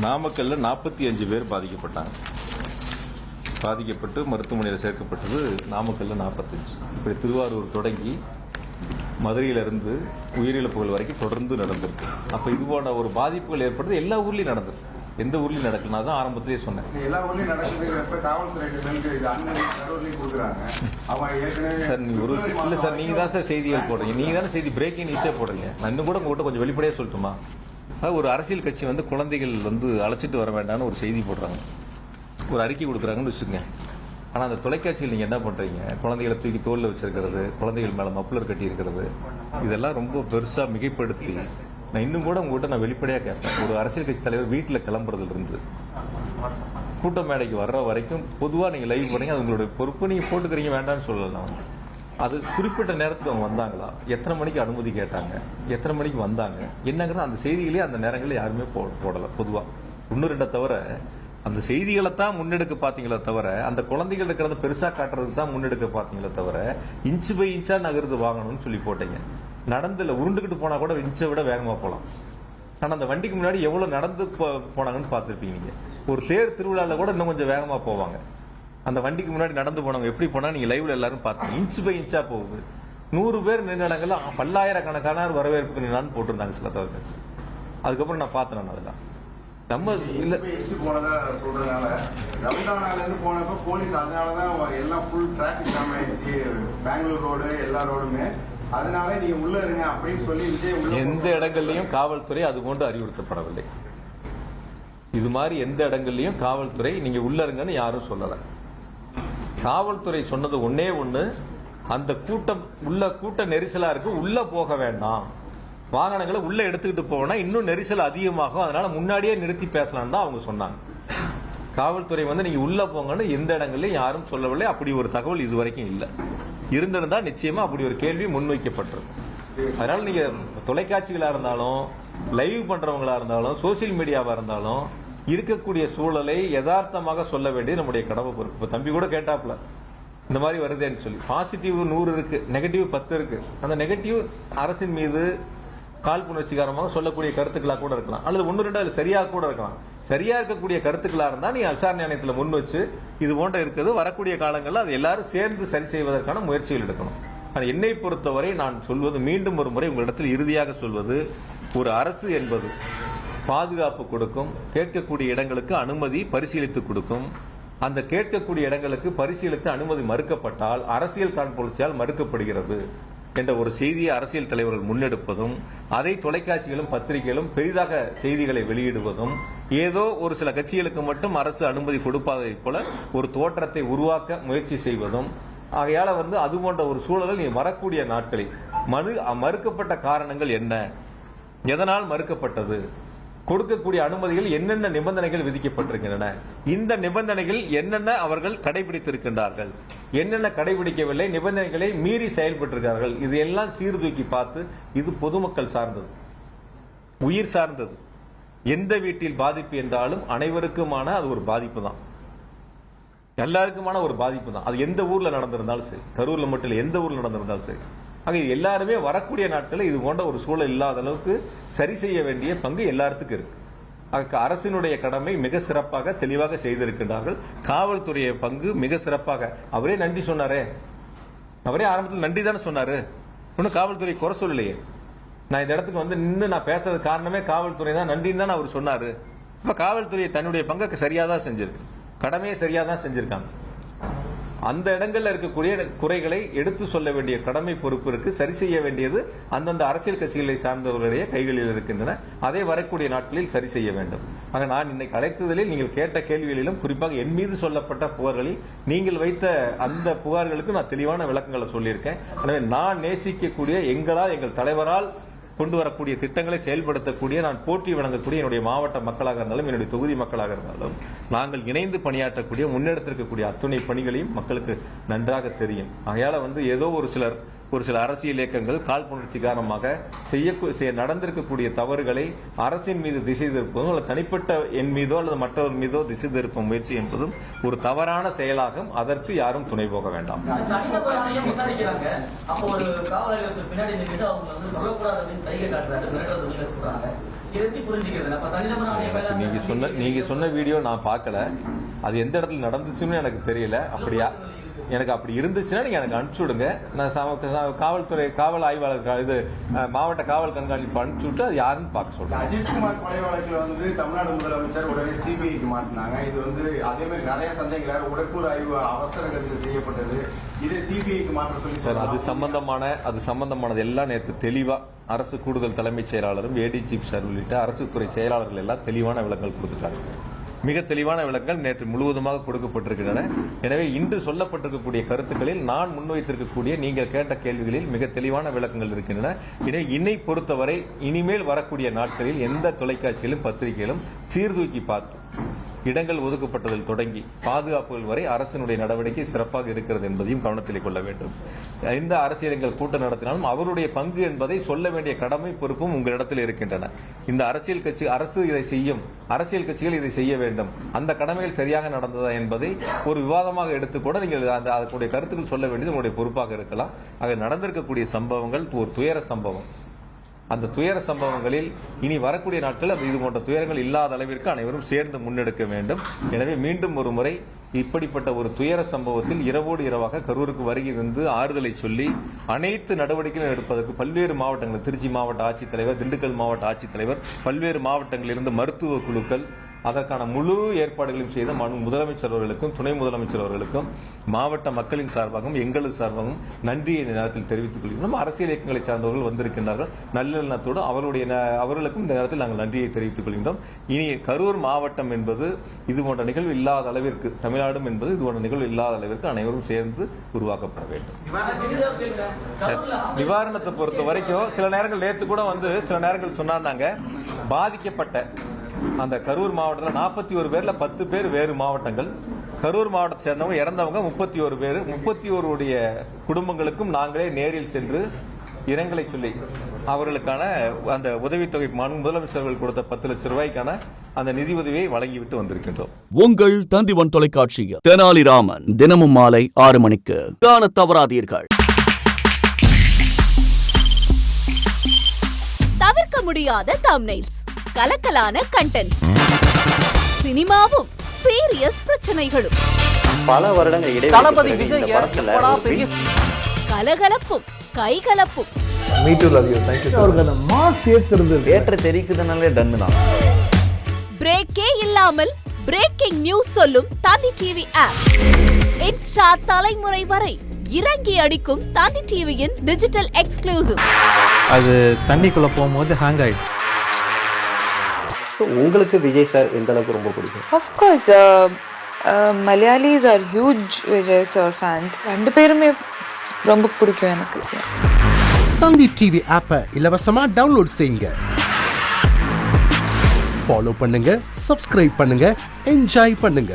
நாமக்கல்ல 45 பேர் பாதிக்கப்பட்டு மருத்துவமனையில் சேர்க்கப்பட்டது. நாமக்கல்ல 45. இப்படி திருவாரூர் தொடங்கி மதுரையிலிருந்து உயிரிழப்புகள் வரைக்கும் தொடர்ந்து நடந்திருக்கு. அப்ப இது போன்ற ஒரு பாதிப்புகள் ஏற்படுறது எல்லா ஊர்லயும் நடந்திருக்கு. எந்த ஊர்லயும் நடக்கணும், அதான் ஆரம்பத்திலேயே சொன்னேன். எல்லா ஊர்லயும் நடக்குது. காவல்துறை சார் இல்ல சார், நீங்க தான் சார் செய்திகள் போடுறீங்க, நீங்க தானே செய்தி பிரேக்கிங் நியூஸே போடுறீங்க. நான் இன்னும் கூட உங்ககிட்ட கொஞ்சம் வெளிப்படையா சொல்லட்டுமா? ஒரு அரசியல் கட்சி குழந்தைகள் அழைச்சிட்டு வர வேண்டாம்னு ஒரு செய்தி போடுறாங்க, ஒரு அறிக்கை கொடுக்குறாங்கன்னு வச்சுக்கோங்க. ஆனால் அந்த தொலைக்காட்சியில் நீங்கள் என்ன பண்ணுறீங்க, குழந்தைகளை தூக்கி தோளில் வச்சிருக்கிறது, குழந்தைகள் மேலே மப்ளர் கட்டி இருக்கிறது, இதெல்லாம் ரொம்ப பெருசாக மிகைப்படுத்தி நான் இன்னும் கூட உங்கள்கிட்ட வெளிப்படையாக கேட்பேன். ஒரு அரசியல் கட்சி தலைவர் வீட்டில் கிளம்புறதுலேருந்து கூட்ட மேடைக்கு வர்ற வரைக்கும் பொதுவாக நீங்கள் லைவ் பண்ணீங்க, அது உங்களுடைய பொறுப்பு, நீங்கள் போட்டுக்கிறீங்க, வேண்டாம்னு சொல்லலாம். அது குறிப்பிட்ட நேரத்துக்கு அவங்க வந்தாங்களா, எத்தனை மணிக்கு அனுமதி கேட்டாங்க, எத்தனை மணிக்கு வந்தாங்க, என்னங்கிறது அந்த செய்திகளே அந்த நேரங்களில் யாருமே போடலை. பொதுவாக ஒன்று ரெண்டை தவிர அந்த செய்திகளை தான் முன்னெடுக்க பார்த்தீங்களே தவிர, அந்த குழந்தைகள் இருக்கிறத பெருசாக காட்டுறதுக்கு தான் முன்னெடுக்க பார்த்தீங்களே தவிர, இன்ச்சு பை இன்ச்சா நகர்ந்து வாங்கணும்னு சொல்லி போட்டீங்க. நடந்துல உருண்டுகிட்டு போனா கூட இன்ச்சை விட வேகமாக போகலாம். ஆனால் அந்த வண்டிக்கு முன்னாடி எவ்வளோ நடந்து போனாங்கன்னு பார்த்துருப்பீங்க. நீங்கள் ஒரு தேர் திருவிழாவில் கூட இன்னும் கொஞ்சம் வேகமாக போவாங்க. அந்த வண்டிக்கு முன்னாடி நடந்து போனவங்க எப்படி போனா நீங்க லைவ்ல எல்லாரும் பார்த்தீங்க. இன்ச்சு பை இன்ச்சா போகுது. 100 பேர் நின்ற இடங்கள்ல பல்லாயிரக்கணக்கான வரவேற்பு நின்னான்னு போட்டிருந்தாங்க சில தவிர. அதுக்கப்புறம் நான் பார்த்தேன். அதெல்லாம் நம்ம இல்ல போனதா சொல்றதுனால ரவுண்டானால இருந்து போனப்ப போலீஸ் அதனாலதான் எல்லாம் ஃபுல் டிராபிக் ஜாம் ஆயிடுச்சு, பெங்களூர் ரோடு எல்லா ரோடுமே. அதனால நீங்க உள்ள இருங்க அப்படின்னு சொல்லி எந்த இடங்கள்லயும் காவல்துறை அது போன்று அறிவுறுத்தப்படவில்லை. இது மாதிரி எந்த இடங்கள்லயும் காவல்துறை நீங்க உள்ள இருங்கன்னு யாரும் சொல்லல. காவல்துறை சொன்னது ஒன்னே ஒண்ணு, அந்த கூட்ட நெரிசலா இருக்கு, உள்ள போக வேண்டாம், வாகனங்களை உள்ள எடுத்துக்கிட்டு போனா இன்னும் நெரிசல் அதிகமாகும், அதனால முன்னாடியே நிறுத்தி பேசலாம் தான் அவங்க சொன்னாங்க. காவல்துறை நீங்க உள்ள போங்கன்னு எந்த இடங்கள்லயும் யாரும் சொல்லவில்லை. அப்படி ஒரு தகவல் இதுவரைக்கும் இல்லை. இருந்திருந்தா நிச்சயமா அப்படி ஒரு கேள்வி முன்வைக்கப்பட்டிருக்கும். அதனால நீங்க தொலைக்காட்சிகளா இருந்தாலும், லைவ் பண்றவங்களா இருந்தாலும், சோசியல் மீடியாவா இருந்தாலும் இருக்கக்கூடிய சூழலை யதார்த்தமாக சொல்ல வேண்டியது நம்முடைய கடமை பொறுப்பு. இப்ப தம்பி கூட கேட்டாப்ல இந்த மாதிரி வருதுன்னு சொல்லி, பாசிட்டிவ் 100 இருக்கு, நெகட்டிவ் 10 இருக்கு. அந்த நெகட்டிவ் அரசின் மீது காழ்ப்புணர்ச்சிகரமாக சொல்லக்கூடிய கருத்துக்களா கூட இருக்கலாம், அல்லது 1-2 அது சரியா கூட இருக்கலாம். சரியா இருக்கக்கூடிய கருத்துக்களா இருந்தா நீ விசாரணை ஆணையத்தில் முன் வச்சு இது போன்ற இருக்குது, வரக்கூடிய காலங்களில் அது எல்லாரும் சேர்ந்து சரி செய்வதற்கான முயற்சிகள் எடுக்கணும். ஆனால் என்னை பொறுத்தவரை நான் சொல்வது, மீண்டும் ஒரு முறை உங்களிடத்தில் இறுதியாக சொல்வது, ஒரு அரசு என்பது பாதுகாப்பு கொடுக்கும், கேட்கக்கூடிய இடங்களுக்கு அனுமதி பரிசீலித்து கொடுக்கும். அந்த கேட்கக்கூடிய இடங்களுக்கு பரிசீலித்து அனுமதி மறுக்கப்பட்டால் அரசியல் காழ்ப்புணர்ச்சியால் மறுக்கப்படுகிறது என்ற ஒரு செய்தியை அரசியல் தலைவர்கள் முன்னெடுப்பதும், அதை தொலைக்காட்சிகளும் பத்திரிகைகளும் பெரிதாக செய்திகளை வெளியிடுவதும், ஏதோ ஒரு சில கட்சிகளுக்கு மட்டும் அரசு அனுமதி கொடுப்பதை போல ஒரு தோற்றத்தை உருவாக்க முயற்சி செய்வதும், ஆகையால அது போன்ற ஒரு சூழலில் நீ வரக்கூடிய நாட்களில் மறுக்கப்பட்ட காரணங்கள் என்ன, எதனால் மறுக்கப்பட்டது, கொடுக்கக்கூடிய அனுமதிகள் என்னென்ன நிபந்தனைகள் விதிக்கப்பட்டிருக்கின்றன, இந்த நிபந்தனைகள் என்னென்ன அவர்கள் கடைபிடித்திருக்கின்றார்கள், என்னென்ன கடைபிடிக்கவில்லை, நிபந்தனைகளை மீறி செயல்பட்டிருக்கிறார்கள், இது எல்லாம் சீர்தூக்கி பார்த்து, இது பொதுமக்கள் சார்ந்தது, உயிர் சார்ந்தது. எந்த வீட்டில் பாதிப்பு என்றாலும் அனைவருக்குமான அது ஒரு பாதிப்பு தான், எல்லாருக்குமான ஒரு பாதிப்பு தான். அது எந்த ஊர்ல நடந்திருந்தாலும் சரி, கரூர்ல மட்டும் இல்லை, எந்த ஊர்ல நடந்திருந்தாலும் சரி. ஆக எல்லாருமே வரக்கூடிய நாட்களில் இது போன்ற ஒரு சூழல் இல்லாத அளவுக்கு சரி செய்ய வேண்டிய பங்கு எல்லாத்துக்கும் இருக்கு. அதுக்கு அரசினுடைய கடமை மிக சிறப்பாக தெளிவாக செய்திருக்கின்றார்கள். காவல்துறைய பங்கு மிக சிறப்பாக, அவரே நன்றி சொன்னாரே, அவரே ஆரம்பத்தில் நன்றி தானே சொன்னாரு, ஒன்னும் காவல்துறை குறை சொல்லலையே. நான் இந்த இடத்துக்கு நின்று நான் பேசுறது காரணமே காவல்துறை தான், நன்றின்னு தான் அவர் சொன்னாரு. இப்ப காவல்துறை தன்னுடைய பங்கை சரியாதான் செஞ்சிருக்கு, கடமையை சரியாதான் செஞ்சிருக்காங்க. அந்த இடங்கள்ல இருக்கக்கூடிய குறைகளை எடுத்து சொல்ல வேண்டிய கடமை பொறுப்பு இருக்கு, சரி செய்ய வேண்டியது அந்தந்த அரசியல் கட்சிகளை சார்ந்தவர்களுடைய கைகளில் இருக்கின்றன. அதை வரக்கூடிய நாட்களில் சரி செய்ய வேண்டும். ஆக நான் இன்னைக்கு அழைத்ததில் நீங்கள் கேட்ட கேள்விகளிலும், குறிப்பாக என் மீது சொல்லப்பட்ட புகார்களில் நீங்கள் வைத்த அந்த புகார்களுக்கு நான் தெளிவான விளக்கங்களை சொல்லியிருக்கேன். எனவே நான் நேசிக்கக்கூடிய, எங்கள் தலைவரால் கொண்டு வரக்கூடிய திட்டங்களை செயல்படுத்தக்கூடிய, நான் போற்றி வழங்கக்கூடிய என்னுடைய மாவட்ட மக்களாக இருந்தாலும், என்னுடைய தொகுதி மக்களாக இருந்தாலும், நாங்கள் இணைந்து பணியாற்றக்கூடிய, முன்னெடுத்திருக்கக்கூடிய அத்துணை பணிகளையும் மக்களுக்கு நன்றாக தெரியும். ஆகையால ஏதோ ஒரு சில அரசியல் இயக்கங்கள் காழ்ப்புணர்ச்சி காரணமாக நடந்திருக்கக்கூடிய தவறுகளை அரசின் மீது திசை திருப்பதும், அல்லது தனிப்பட்ட என் மீதோ அல்லது மற்றவர் மீதோ திசை திருப்பும் முயற்சி என்பதும் ஒரு தவறான செயலாகும். அதற்கு யாரும் துணை போக வேண்டாம். நீங்க சொன்ன வீடியோ நான் பார்க்கல. அது எந்த இடத்துல நடந்துச்சுன்னு எனக்கு தெரியல. அப்படியா எனக்கு அப்படி இருந்துச்சுன்னா நீங்க எனக்கு அனுப்பிச்சு விடுங்க. நான் காவல்துறை காவல் ஆய்வாளர் இது மாவட்ட காவல் கண்காணிப்பு அனுப்பிச்சு விட்டு அது யாருன்னு பார்க்க சொல்றேன். அஜித்குமார் கொலை வழக்குல வந்து தமிழ்நாடு முதலமைச்சர் உடனே சிபிஐக்கு மாற்றினாங்க. இது வந்து அதே மாதிரி நிறைய சந்தேகங்கள் உடற்கூறு ஆய்வு அவசர கதியில் செய்யப்பட்டது. இதை சிபிஐக்கு மாற்ற சொல்லி சார் அது சம்பந்தமானது எல்லாம் நேற்று தெளிவா அரசு கூடுதல் தலைமைச் செயலாளரும் ஏடி சீஃப் சார் உள்ளிட்ட அரசு துறை செயலாளர்கள் எல்லாம் தெளிவான விளக்கங்கள் கொடுத்துட்டாங்க. மிக தெளிவான விளக்கங்கள் நேற்று முழுவதுமாக கொடுக்கப்பட்டிருக்கின்றன. எனவே இன்று சொல்லப்பட்டிருக்கக்கூடிய கருத்துக்களில் நான் முன்வைத்திருக்கக்கூடிய நீங்கள் கேட்ட கேள்விகளில் மிக தெளிவான விளக்கங்கள் இருக்கின்றன. எனவே இன்னை பொறுத்தவரை இனிமேல் வரக்கூடிய நாட்களில் எந்த தொலைக்காட்சியிலும் பத்திரிகையிலும் சீர்தூக்கி பார்த்து இடங்கள் ஒதுக்கப்பட்டதில் தொடங்கி பாதுகாப்புகள் வரை அரசினுடைய நடவடிக்கை சிறப்பாக இருக்கிறது என்பதையும் கவனத்தில் கொள்ள வேண்டும். எந்த அரசியல் கூட்டம் நடத்தினாலும் அவருடைய பங்கு என்பதை சொல்ல வேண்டிய கடமை பொறுப்பும் உங்களிடத்தில் இருக்கின்றன. இந்த அரசியல் கட்சி அரசு இதை செய்யும், அரசியல் கட்சிகள் இதை செய்ய வேண்டும், அந்த கடமைகள் சரியாக நடந்ததா என்பதை ஒரு விவாதமாக எடுத்துக்கூட நீங்கள் அதற்குடைய கருத்துக்கள் சொல்ல வேண்டியது உங்களுடைய பொறுப்பாக இருக்கலாம். ஆக நடந்திருக்கக்கூடிய சம்பவங்கள் ஒரு துயர சம்பவம். அந்த துயர சம்பவங்களில் இனி வரக்கூடிய நாட்கள் அது இது போன்ற துயரங்கள் இல்லாத அளவிற்கு அனைவரும் சேர்ந்து முன்னெடுக்க வேண்டும். எனவே மீண்டும் ஒரு முறை இப்படிப்பட்ட ஒரு துயர சம்பவத்தில் இரவோடு இரவாக கரூருக்கு வருகை இருந்து ஆறுதலை சொல்லி அனைத்து நடவடிக்கைகளும் எடுப்பதற்கு பல்வேறு மாவட்டங்கள், திருச்சி மாவட்ட ஆட்சித்தலைவர், திண்டுக்கல் மாவட்ட ஆட்சித்தலைவர், பல்வேறு மாவட்டங்களிலிருந்து மருத்துவ குழுக்கள் அதற்கான முழு ஏற்பாடுகளையும் செய்த முதலமைச்சர் அவர்களுக்கும் துணை முதலமைச்சர் அவர்களுக்கும் மாவட்ட மக்களின் சார்பாகவும் எங்களது சார்பாகவும் நன்றியை இந்த நேரத்தில் தெரிவித்துக் கொள்கிறோம். அரசியல் இயக்கங்களை சார்ந்தவர்கள் வந்திருக்கின்றார்கள். நல்லெண்ணத்தோடு அவர்களுக்கும் இந்த நேரத்தில் நாங்கள் நன்றியை தெரிவித்துக் கொள்கின்றோம். இனி கரூர் மாவட்டம் என்பது இது போன்ற நிகழ்வு இல்லாத அளவிற்கு, தமிழ்நாடும் என்பது இது போன்ற நிகழ்வு இல்லாத அளவிற்கு அனைவரும் சேர்ந்து உருவாக்கப்பட வேண்டும். நிவாரணத்தை பொறுத்த வரைக்கும் சில நேரங்கள் நேற்று கூட வந்து சில நேரங்கள் சொன்னாங்க, பாதிக்கப்பட்ட அந்த கரூர் மாவட்டத்தில் 41 பேர்ல 10 பேர் வேறு மாவட்டங்கள், கரூர் மாவட்டத்தை சேர்ந்தவங்க இறந்தவங்க 31 பேர். 31 குடும்பங்களுக்கும் நாங்களே நேரில் சென்று இரங்கலை சொல்லி அவர்களுக்கான அந்த உதவித்தொகை முதலமைச்சர்கள் கொடுத்த 10 லட்சம் ரூபாய்க்கான அந்த நிதி உதவியை வழங்கிவிட்டு வந்திருக்கின்றோம். உங்கள் தந்திவன் தொலைக்காட்சியில் தெனாலிராமன் தினமும் மாலை 6 மணிக்கு காண தவறாதீர்கள். தவிர்க்க முடியாத தம்ப்நெயில்ஸ், கலக்கலான கண்டென்ட்ஸ், சினிமாவும் சீரியஸ் பிரச்சனைகளும், பல வருடங்கள் இடைவெளி கலகலப்பும் கைகலப்பும், பிரேக்கே இல்லாமல் பிரேக்கிங் நியூஸ் சொல்லும் தந்தி டிவி ஆப். இன்ஸ்டா தலைமுறை வரை இறங்கி அடிக்கும் தந்தி டிவியின் டிஜிட்டல் எக்ஸ்க்ளூசிவ். அது தண்ணிக்குள்ள போகும்போது ஹேங் ஆயிடுச்சு. உங்களுக்கு விஜய் சார் எந்த அளவுக்கு ரொம்ப பிடிக்கும்? Of course, Malayalis are huge Vijay sir fans. ரெண்டு பேருமே ரொம்ப பிடிக்கும் எனக்கு. தந்தி டிவி ஆப்பை இலவசமா டவுன்லோட் செய்யுங்க. ஃபாலோ பண்ணுங்க, சப்ஸ்கிரைப் பண்ணுங்க, என்ஜாய் பண்ணுங்க.